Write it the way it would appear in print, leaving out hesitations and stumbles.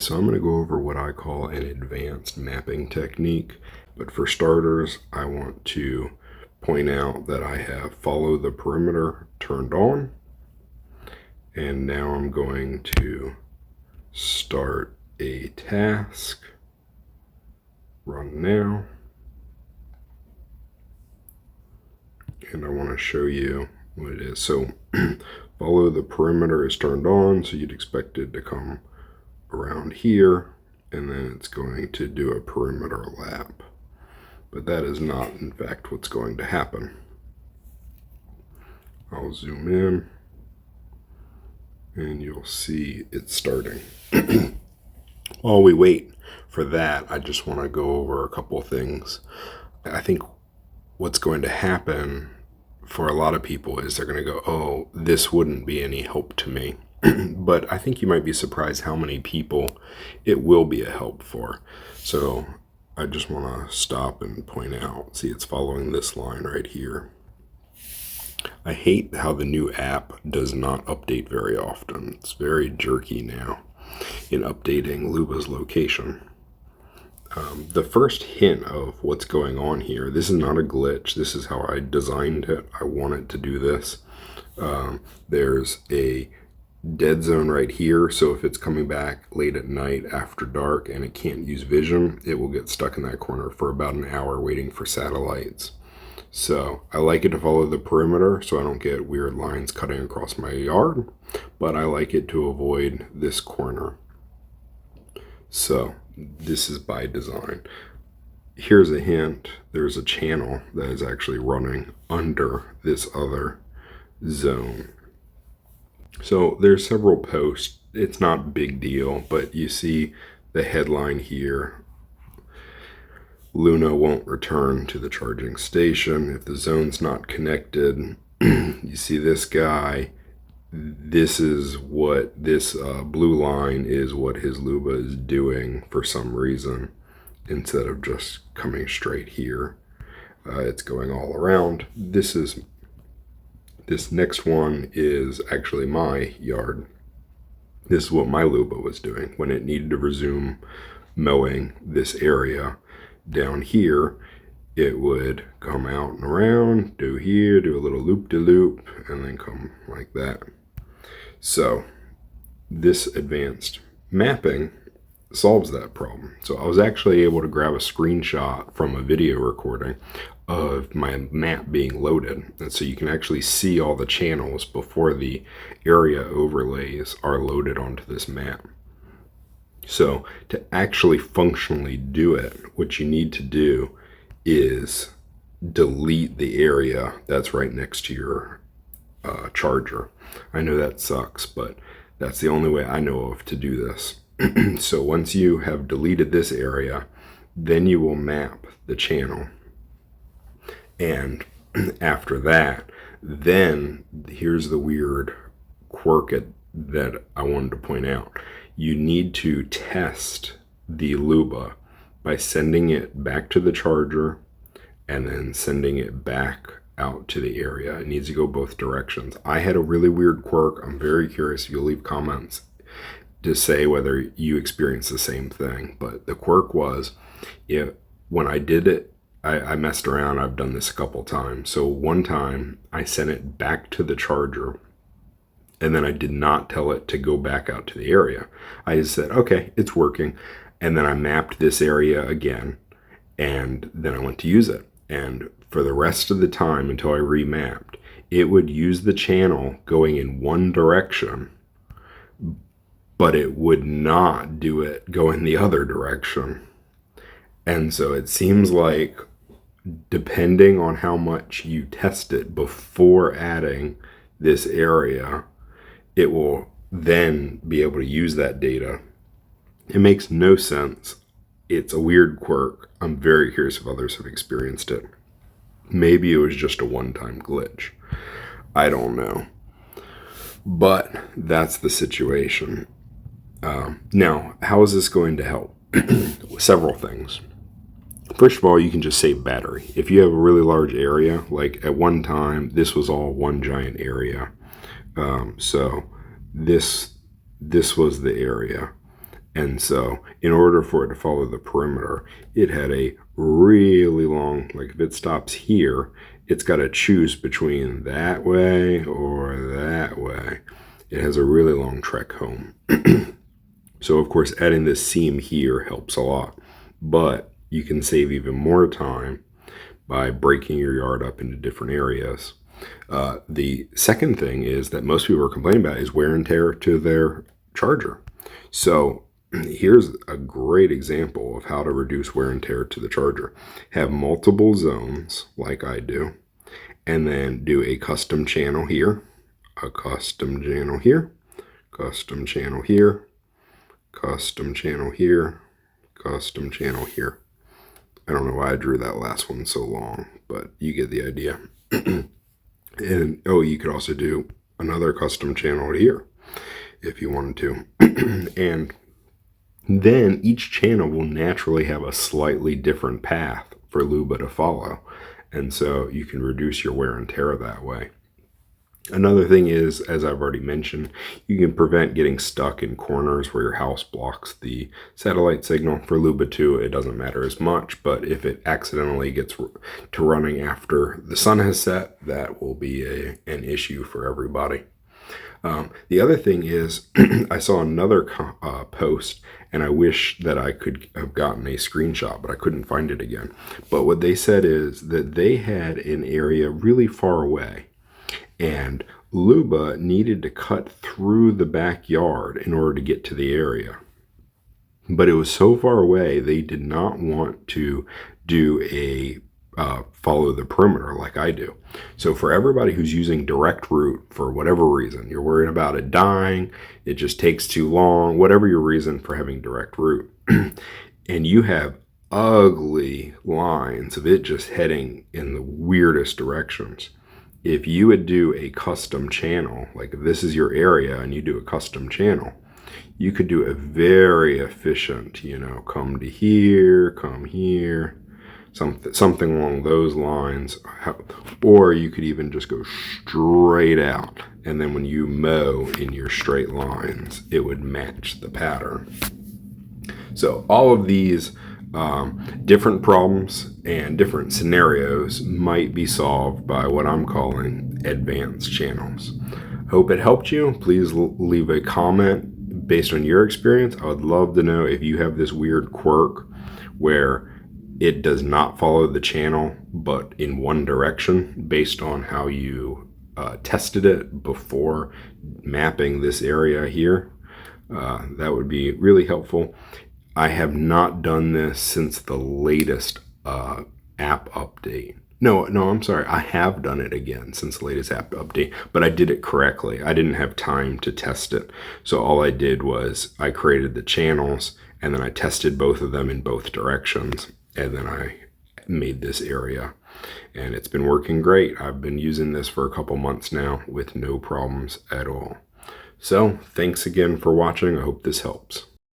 So I'm going to go over what I call an advanced mapping technique. But for starters, I want to point out that I have follow the perimeter turned on. And now I'm going to start a task. Run now. And I want to show you what it is. So follow the perimeter is turned on, so you'd expect it to come around here, and then it's going to do a perimeter lap. But that is not, in fact, what's going to happen. I'll zoom in, and you'll see it starting. While we wait for that, I just want to go over a couple things. I think what's going to happen for a lot of people is they're going to go, oh, this wouldn't be any help to me. But I think you might be surprised how many people it will be a help for. So I just want to stop and point out, see, it's following this line right here. I hate how the new app does not update very often. It's very jerky now in updating Luba's location. The first hint of what's going on here, this is not a glitch. This is how I designed it. I want it to do this. There's a dead zone right here, so if it's coming back late at night after dark and it can't use vision, it will get stuck in that corner for about an hour waiting for satellites. So I like it to follow the perimeter so I don't get weird lines cutting across my yard, but I like it to avoid this corner. So this is by design. Here's a hint. There's a channel that is actually running under this other zone. So there's several posts. It's not a big deal, but you see the headline here. Luna won't return to the charging station if the zone's not connected. You see this guy. This is what this blue line is, what his Luba is doing for some reason. Instead of just coming straight here, it's going all around. This next one is actually my yard. This is what my Luba was doing when it needed to resume mowing this area. Down here, it would come out and around, do here, do a little loop-de-loop, and then come like that. So this advanced mapping solves that problem. So I was actually able to grab a screenshot from a video recording of my map being loaded. And so you can actually see all the channels before the area overlays are loaded onto this map. So to actually functionally do it, what you need to do is delete the area that's right next to your charger. I know that sucks, but that's the only way I know of to do this. So once you have deleted this area, then you will map the channel. And after that, then here's the weird quirk that I wanted to point out. You need to test the Luba by sending it back to the charger and then sending it back out to the area. It needs to go both directions. I had a really weird quirk. I'm very curious if you'll leave comments to say whether you experience the same thing. But the quirk was, when I did it, I messed around. I've done this a couple times. So one time I sent it back to the charger, and then I did not tell it to go back out to the area. I just said, okay, it's working. And then I mapped this area again, and then I went to use it. And for the rest of the time until I remapped, it would use the channel going in one direction, but it would not do it going the other direction. And so it seems like, depending on how much you test it before adding this area, it will then be able to use that data. It makes no sense. It's a weird quirk. I'm very curious if others have experienced it. Maybe it was just a one-time glitch. I don't know. But that's the situation. Now, how is this going to help? Several things. First of all, you can just save battery. If you have a really large area, like at one time, this was all one giant area. So this was the area. And so in order for it to follow the perimeter, it had a really long, like if it stops here, it's got to choose between that way or that way. It has a really long trek home. So of course adding this seam here helps a lot, but you can save even more time by breaking your yard up into different areas. The second thing is that most people are complaining about is wear and tear to their charger. So here's a great example of how to reduce wear and tear to the charger. Have multiple zones like I do, and then do a custom channel here, a custom channel here, custom channel here, custom channel here, custom channel here. I don't know why I drew that last one so long, but you get the idea. And oh, you could also do another custom channel here if you wanted to. And then each channel will naturally have a slightly different path for Luba to follow. And so you can reduce your wear and tear that way. Another thing is, as I've already mentioned, you can prevent getting stuck in corners where your house blocks the satellite signal. For Luba 2, it doesn't matter as much, but if it accidentally gets to running after the sun has set, that will be an issue for everybody. The other thing is, I saw another post, and I wish that I could have gotten a screenshot, but I couldn't find it again. But what they said is that they had an area really far away, and Luba needed to cut through the backyard in order to get to the area. But it was so far away, they did not want to do a follow the perimeter like I do. So for everybody who's using direct route for whatever reason, you're worried about it dying, it just takes too long, whatever your reason for having direct route, and you have ugly lines of it just heading in the weirdest directions. If you would do a custom channel, like if this is your area and you do a custom channel, you could do a very efficient, come to here, come here, something along those lines. Or you could even just go straight out, and then when you mow in your straight lines, it would match the pattern. So all of these different problems and different scenarios might be solved by what I'm calling advanced channels. Hope it helped you. Please leave a comment based on your experience. I would love to know if you have this weird quirk where it does not follow the channel but in one direction based on how you tested it before mapping this area here. That would be really helpful. I have not done this since the latest app update. No, I'm sorry. I have done it again since the latest app update, but I did it correctly. I didn't have time to test it. So all I did was I created the channels, and then I tested both of them in both directions, and then I made this area. And it's been working great. I've been using this for a couple months now with no problems at all. So thanks again for watching. I hope this helps.